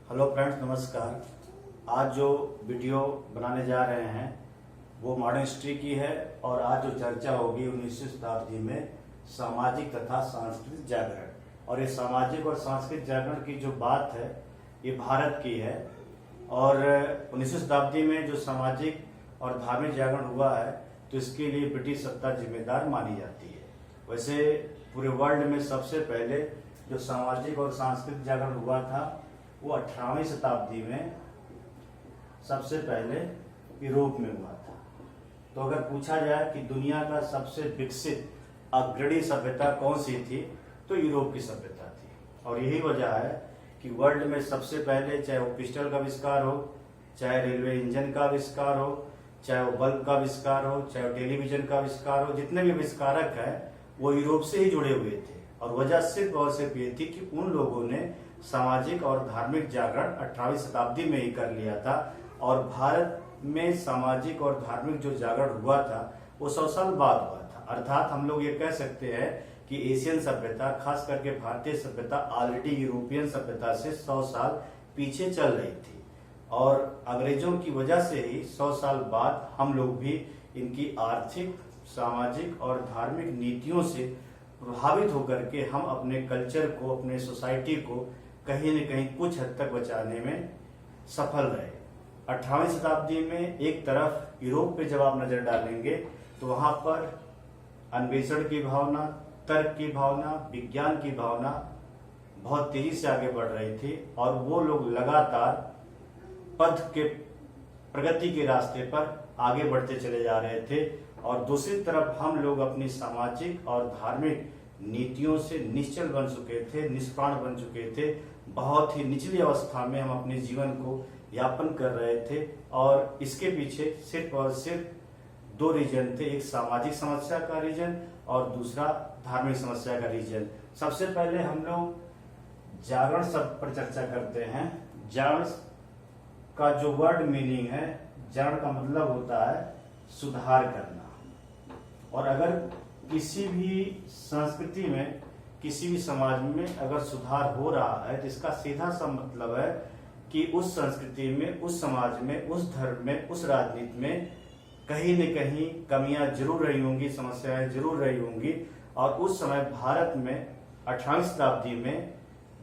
Hello friends, नमस्कार। आज जो वीडियो बनाने जा रहे हैं वो मॉडर्न हिस्ट्री की है और आज जो चर्चा होगी 19वीं शताब्दी में सामाजिक तथा सांस्कृतिक जागरण। और ये सामाजिक और सांस्कृतिक जागरण की जो बात है ये भारत की है। और 19वीं शताब्दी में जो सामाजिक और धार्मिक जागरण हुआ है तो इसके लिए ब्रिटिश सत्ता जिम्मेदार मानी जाती है। वैसे पूरे वर्ल्ड में सबसे पहले जो सामाजिक और सांस्कृतिक जागरण हुआ था वो 18वीं शताब्दी में सबसे पहले यूरोप में हुआ था। तो अगर पूछा जाए कि दुनिया का सबसे विकसित अग्रणी सभ्यता कौन सी थी तो यूरोप की सभ्यता थी। और यही वजह है कि वर्ल्ड में सबसे पहले चाहे वो पिस्टल का आविष्कार हो, चाहे रेलवे इंजन का आविष्कार हो, चाहे वो बल्ब का आविष्कार हो, चाहे वो टेलीविजन का आविष्कार हो, जितने भी आविष्कारक हैं वो यूरोप से ही जुड़े हुए थे। और वजह सिर्फ और सिर्फ ये थी कि उन लोगों ने सामाजिक और धार्मिक जागरण 18वीं शताब्दी में ही कर लिया था। और भारत में सामाजिक और धार्मिक जो जागरण हुआ था वो 100 साल बाद हुआ था। अर्थात हम लोग ये कह सकते हैं कि एशियन सभ्यता, खास करके भारतीय सभ्यता, ऑलरेडी यूरोपियन सभ्यता से 100 साल पीछे चल रही थी। और अंग्रेजों की वजह से ही 100 साल बाद हम लोग भी इनकी आर्थिक, सामाजिक और धार्मिक नीतियों से प्रभावित होकर के हम अपने कल्चर को, अपने सोसाइटी को कहीं न कहीं कुछ हद तक बचाने में सफल रहे। 18वीं शताब्दी में एक तरफ यूरोप पे जब आप नजर डालेंगे तो वहां पर अन्वेषण की भावना, तर्क की भावना, विज्ञान की भावना बहुत तेजी से आगे बढ़ रही थी। और वो लोग लगातार पथ के, प्रगति के रास्ते पर आगे बढ़ते चले जा रहे थे। और दूसरी तरफ हम लोग अपनी सामाजिक और धार्मिक नीतियों से निश्चल बन चुके थे, निष्प्राण बन चुके थे। बहुत ही निचली अवस्था में हम अपने जीवन को यापन कर रहे थे। और इसके पीछे सिर्फ और सिर्फ दो रीजन थे, एक सामाजिक समस्या का रीजन और दूसरा धार्मिक समस्या का रीजन। सबसे पहले हम लोग जागरण शब्द पर चर्चा करते हैं। जागरण का जो वर्ड मीनिंग है, जागरण का मतलब होता है सुधार करना। और अगर किसी भी संस्कृति में, किसी भी समाज में अगर सुधार हो रहा है तो इसका सीधा सा मतलब है कि उस संस्कृति में, उस समाज में, उस धर्म में, उस राजनीति में कहीं न कहीं कमियां जरूर रही होंगी, समस्याएं जरूर रही होंगी। और उस समय भारत में 18वीं शताब्दी में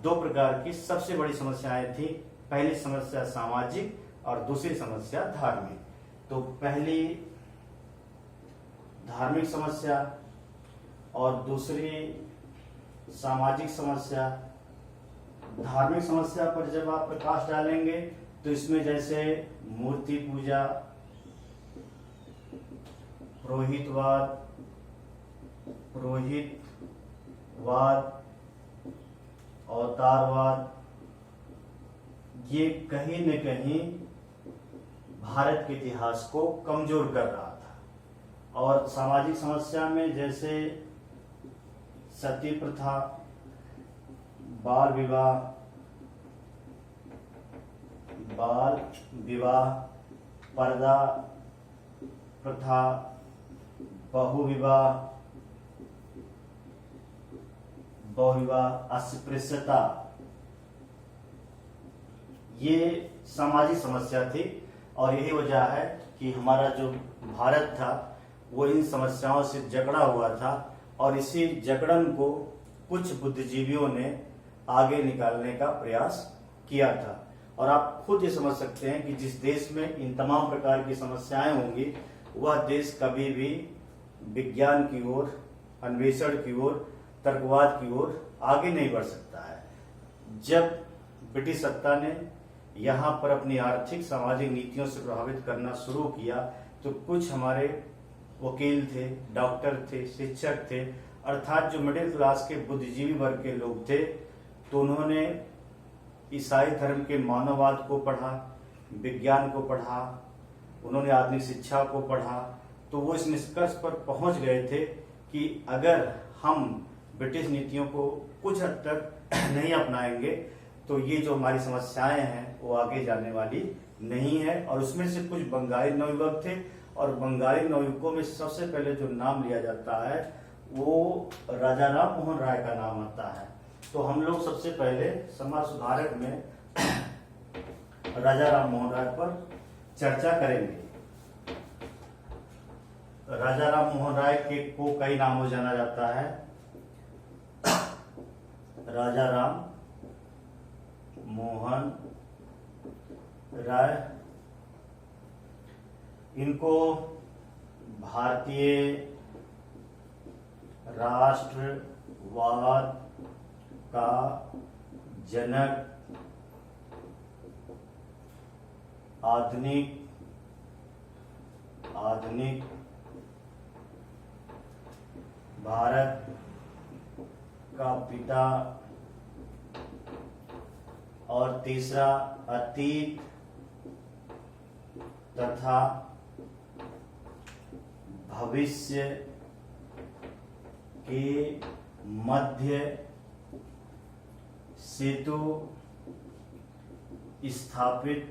दो प्रकार की सबसे बड़ी समस्याएं थी। पहली समस्या सामाजिक और दूसरी समस्या धार्मिक। तो पहली धार्मिक समस्या और दूसरी सामाजिक समस्या। धार्मिक समस्या पर जब आप प्रकाश डालेंगे तो इसमें जैसे मूर्ति पूजा, पुरोहितवाद, अवतारवाद, ये कहीं न कहीं भारत के इतिहास को कमजोर कर रहा था। और सामाजिक समस्या में जैसे सती प्रथा, बाल विवाह, पर्दा प्रथा, बहुविवाह, अस्पृश्यता, ये सामाजिक समस्या थी। और यही वजह है कि हमारा जो भारत था वो इन समस्याओं से जकड़ा हुआ था। और इसी जकड़न को कुछ बुद्धिजीवियों ने आगे निकालने का प्रयास किया था। और आप खुद ये समझ सकते हैं कि जिस देश में इन तमाम प्रकार की समस्याएं होंगी वह देश कभी भी विज्ञान की ओर, अन्वेषण की ओर, तर्कवाद की ओर आगे नहीं बढ़ सकता है। जब ब्रिटिश सत्ता ने यहाँ पर अपनी आर्थिक, सामाजिक नीतियों से प्रभावित करना शुरू किया तो कुछ हमारे वकील थे, डॉक्टर थे, शिक्षक थे, अर्थात जो मिडिल क्लास के बुद्धिजीवी वर्ग के लोग थे, तो उन्होंने ईसाई धर्म के मानववाद को पढ़ा, विज्ञान को पढ़ा, उन्होंने आधुनिक शिक्षा को पढ़ा। तो वो इस निष्कर्ष पर पहुंच गए थे कि अगर हम ब्रिटिश नीतियों को कुछ हद तक नहीं अपनाएंगे तो ये जो हमारी समस्याएं हैं वो आगे जाने वाली नहीं है। और उसमें से कुछ बंगाली नवयुवक थे। और बंगाली नवयुवकों में सबसे पहले जो नाम लिया जाता है वो राजा राम मोहन राय का नाम आता है। तो हम लोग सबसे पहले समाज सुधारक में राजा राम मोहन राय पर चर्चा करेंगे। राजा राम मोहन राय के को कई नामों से जाना जाता है। राजा राम मोहन राय, इनको भारतीय राष्ट्रवाद का जनक, आधुनिक भारत का पिता, और तीसरा अतीत तथा भविष्य के मध्य सेतु स्थापित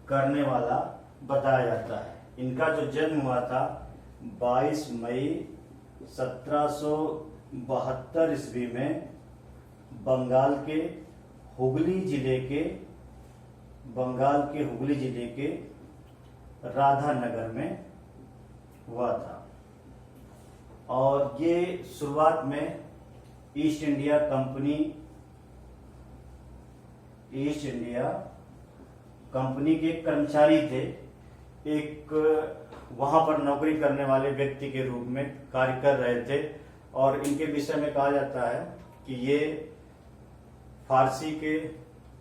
करने वाला बताया जाता है। इनका जो जन्म हुआ था 22 मई 1772 ईस्वी में बंगाल के हुगली जिले के राधानगर में हुआ था। और ये शुरुआत में ईस्ट इंडिया कंपनी के कर्मचारी थे। एक वहां पर नौकरी करने वाले व्यक्ति के रूप में कार्य कर रहे थे। और इनके विषय में कहा जाता है कि ये फारसी के,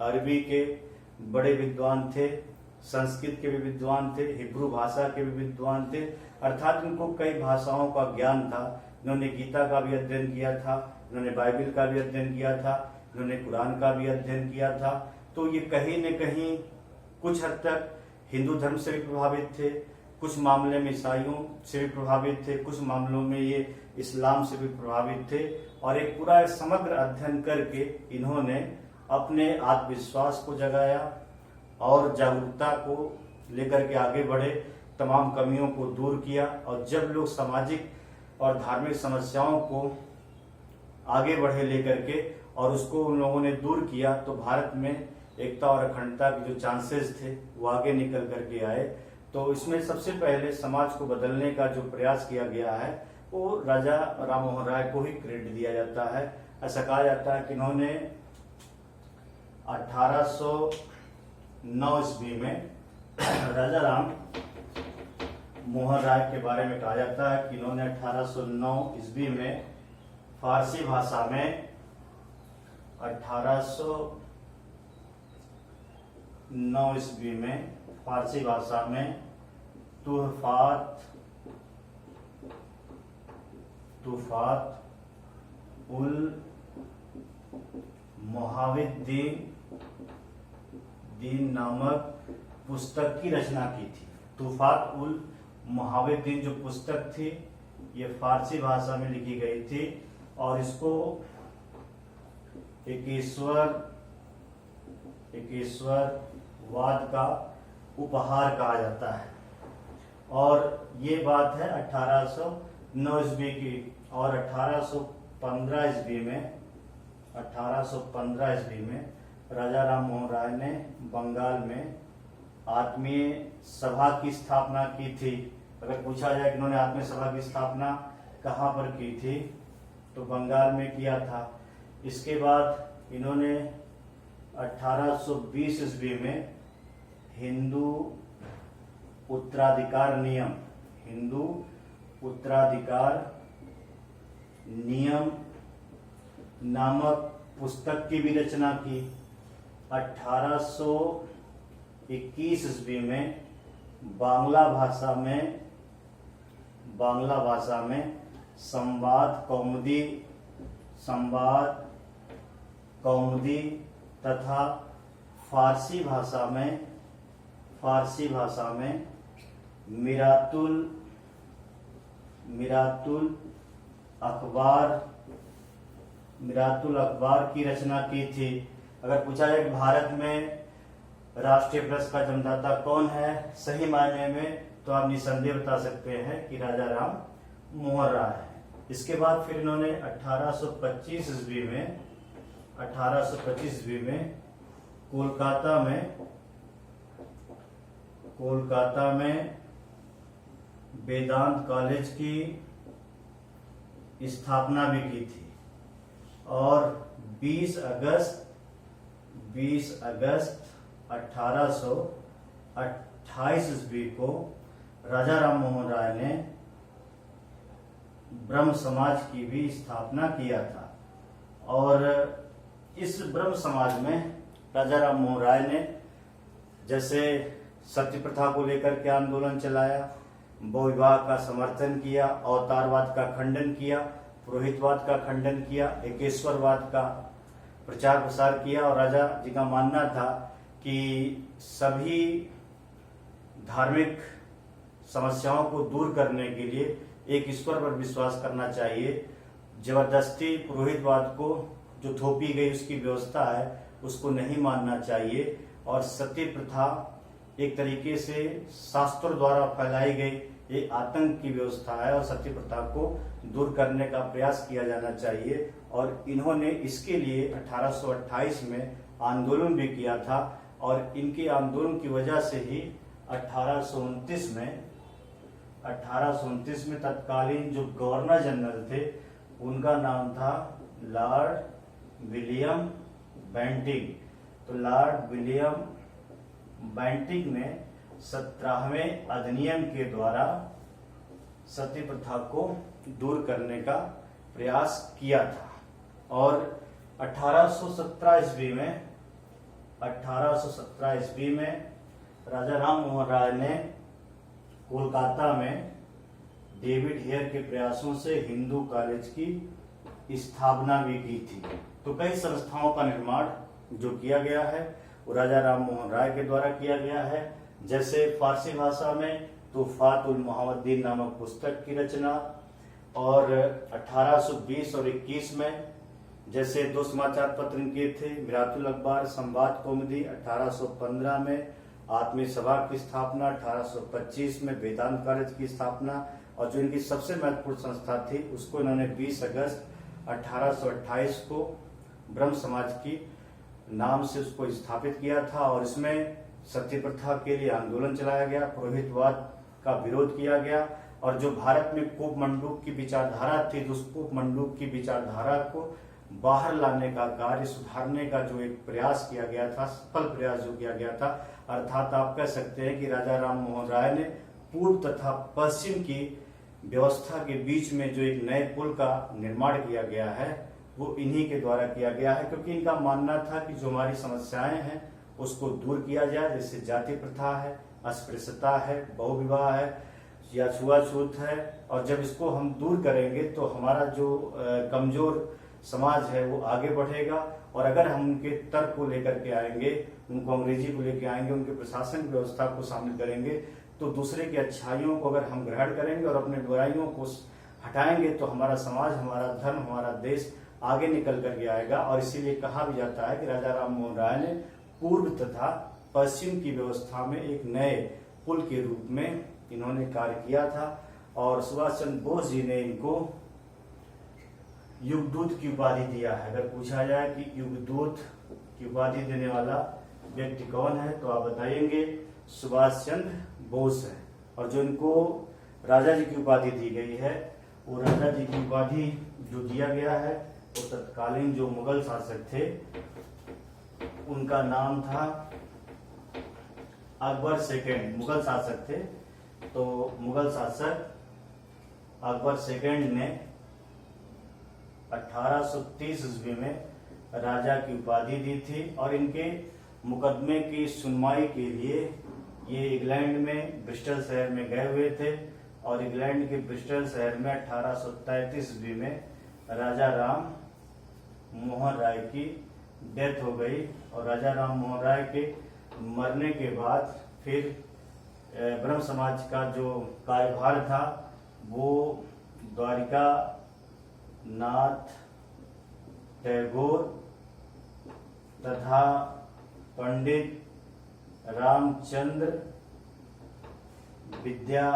अरबी के बड़े विद्वान थे, संस्कृत के भी विद्वान थे, हिब्रू भाषा के भी विद्वान थे, अर्थात इनको कई भाषाओं का ज्ञान था। इन्होंने गीता का भी अध्ययन किया था, इन्होंने बाइबल का भी अध्ययन किया था, इन्होंने कुरान का भी अध्ययन किया था। तो ये कहीं न कहीं कुछ हद तक हिंदू धर्म से भी प्रभावित थे, कुछ मामले में ईसाइयों से भी प्रभावित थे, कुछ मामलों में ये इस्लाम से भी प्रभावित थे। और एक पूरा समग्र अध्ययन करके इन्होंने अपने आत्मविश्वास को जगाया और जागरूकता को लेकर के आगे बढ़े, तमाम कमियों को दूर किया। और जब लोग सामाजिक और धार्मिक समस्याओं को आगे बढ़े लेकर के और उसको उन लोगों ने दूर किया, तो भारत में एकता और अखंडता के जो चांसेस थे वो आगे निकल करके आए। तो इसमें सबसे पहले समाज को बदलने का जो प्रयास किया गया है वो राजा राम मोहन राय को ही क्रेडिट दिया जाता है। ऐसा कहा जाता है कि इन्होंने 1809 ईस्वी में राजा राम मोहन राय के बारे में कहा जाता है कि इन्होंने 1809 ईस्वी में फारसी भाषा में 1809 ईस्वी में फारसी भाषा में तुफात उल मुहाविद्दीन नामक पुस्तक की रचना की थी। तुफात उल मुहाविद्दीन जो पुस्तक थी ये फारसी भाषा में लिखी गई थी और इसको एकेश्वरवाद का उपहार कहा जाता है। और ये बात है 1809 ईस्वी की। और 1815 ईस्वी में राजा राम मोहन राय ने बंगाल में आत्मीय सभा की स्थापना की थी। अगर पूछा जाए कि इन्होंने आत्मीय सभा की स्थापना कहाँ पर की थी, तो बंगाल में किया था। इसके बाद इन्होंने 1820 ईस्वी में हिंदू उत्तराधिकार नियम नामक पुस्तक की भी रचना की। 1821 ईस्वी में बांग्ला भाषा में संवाद कौमुदी तथा फारसी भाषा में मिरातुल अखबार की रचना की थी। अगर पूछा जाए कि भारत में राष्ट्रीय प्रेस का जन्मदाता कौन है सही मायने में, तो आप निसंदेह बता सकते हैं कि राजा राम मोहन राय है। इसके बाद फिर इन्होंने 1825 ईस्वी में कोलकाता में वेदांत कॉलेज की स्थापना भी की थी और 20 अगस्त 1828 ईस्वी को राजा राम मोहन राय ने ब्रह्म समाज की भी स्थापना किया था। और इस ब्रह्म समाज में राजा राम मोहन राय ने जैसे सती प्रथा को लेकर के आंदोलन चलाया, बहुविवाह का समर्थन किया, अवतारवाद का खंडन किया, पुरोहितवाद का खंडन किया, एकेश्वरवाद का प्रचार प्रसार किया। और राजा जी का मानना था कि सभी धार्मिक समस्याओं को दूर करने के लिए एक ईश्वर पर विश्वास करना चाहिए। जबरदस्ती पुरोहितवाद को जो थोपी गई उसकी व्यवस्था है उसको नहीं मानना चाहिए। और सती प्रथा एक तरीके से शास्त्रों द्वारा फैलाई गई एक आतंक की व्यवस्था है और सती प्रथा को दूर करने का प्रयास किया जाना चाहिए। और इन्होंने इसके लिए 1828 में आंदोलन भी किया था और इनके आंदोलन की वजह से ही 1829 में तत्कालीन जो गवर्नर जनरल थे उनका नाम था लॉर्ड विलियम बेंटिंग। तो लॉर्ड विलियम बेंटिंग ने 17वें अधिनियम के द्वारा सती प्रथा को दूर करने का प्रयास किया था। और 1817 ईस्वी में राजा राम मोहन राय ने कोलकाता में डेविड हेयर के प्रयासों से हिंदू कॉलेज की स्थापना भी की थी। तो कई संस्थाओं का निर्माण जो किया गया है वो राजा राम मोहन राय के द्वारा किया गया है। जैसे फारसी भाषा में तुफातुल मुहम्मदीन नामक पुस्तक की रचना, और 1820 और 21 में जैसे 2 समाचार पत्र किए थे, मिरातुल अखबार, संवाद कौमुदी। 1815 में आत्मीय सभा की स्थापना, 1825 में वेदांत कॉलेज की स्थापना, और जो इनकी सबसे महत्वपूर्ण संस्था थी उसको इन्होंने 20 अगस्त 1828 को ब्रह्म समाज की नाम से उसको स्थापित किया था। और इसमें सती प्रथा के लिए आंदोलन चलाया गया, पुरोहितवाद का विरोध किया गया, और जो भारत में कूप मंडूक की विचारधारा थी उस कूप मंडूक की विचारधारा को बाहर लाने का कार्य, सुधारने का जो एक प्रयास किया गया था, सफल प्रयास जो किया गया था। अर्थात आप कह सकते हैं कि राजा राम मोहन राय ने पूर्व तथा पश्चिम की व्यवस्था के बीच में जो एक नए पुल का निर्माण किया गया है वो इन्हीं के द्वारा किया गया है। क्योंकि इनका मानना था कि जो हमारी समस्याएं हैं उसको दूर किया जाए, जैसे जाति प्रथा है, अस्पृश्यता है, बहुविवाह है या छुआछूत है। और जब इसको हम दूर करेंगे तो हमारा जो कमजोर समाज है वो आगे बढ़ेगा। और अगर हम उनके तर्क को लेकर के आएंगे, उनको अंग्रेजी को लेकर आएंगे, उनके प्रशासन व्यवस्था को शामिल करेंगे, तो दूसरे की अच्छाइयों को अगर हम ग्रहण करेंगे और अपने बुराइयों को हटाएंगे तो हमारा समाज, हमारा धर्म, हमारा देश आगे निकल करके आएगा। और इसीलिए कहा भी जाता है कि राजा राम मोहन राय ने पूर्व तथा पश्चिम की व्यवस्था में एक नए पुल के रूप में इन्होंने कार्य किया था। और सुभाष चंद्र बोस जी ने इनको युगदूत की उपाधि दिया है। अगर पूछा जाए कि युगदूत की उपाधि देने वाला व्यक्ति कौन है तो आप बताएंगे सुभाष चंद्र बोस है। और जो इनको राजा जी की उपाधि दी गई है वो राजा जी की उपाधि जो दिया गया है वो तत्कालीन जो मुगल शासक थे उनका नाम था अकबर सेकंड। मुगल शासक थे तो मुगल शासक अकबर सेकंड ने 1830 ईस्वी में राजा की उपाधि दी थी। और इनके मुकदमे की सुनवाई के लिए ये इंग्लैंड में ब्रिस्टल शहर में गए हुए थे। और इंग्लैंड के ब्रिस्टल शहर में 1833 ईस्वी में राजा राम मोहन राय की डेथ हो गई। और राजा राम मोहन राय के मरने के बाद फिर ब्रह्म समाज का जो कार्यभार था वो द्वारिका नाथ टैगोर तथा पंडित रामचंद्र विद्या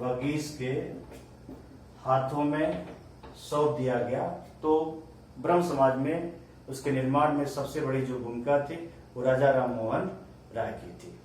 वगीस के हाथों में सौंप दिया गया। तो ब्रह्म समाज में उसके निर्माण में सबसे बड़ी जो भूमिका थी वो राजा राम मोहन राय की थी।